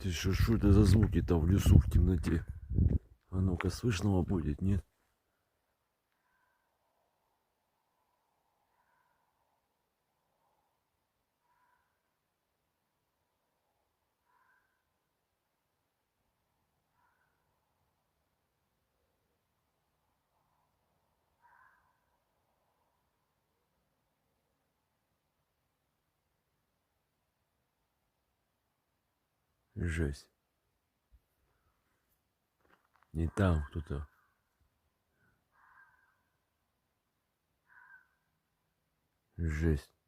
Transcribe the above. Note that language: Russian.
Ты что это за звуки там в лесу в темноте? А ну-ка, слышного будет, нет? Жесть. Не там кто-то. Жесть.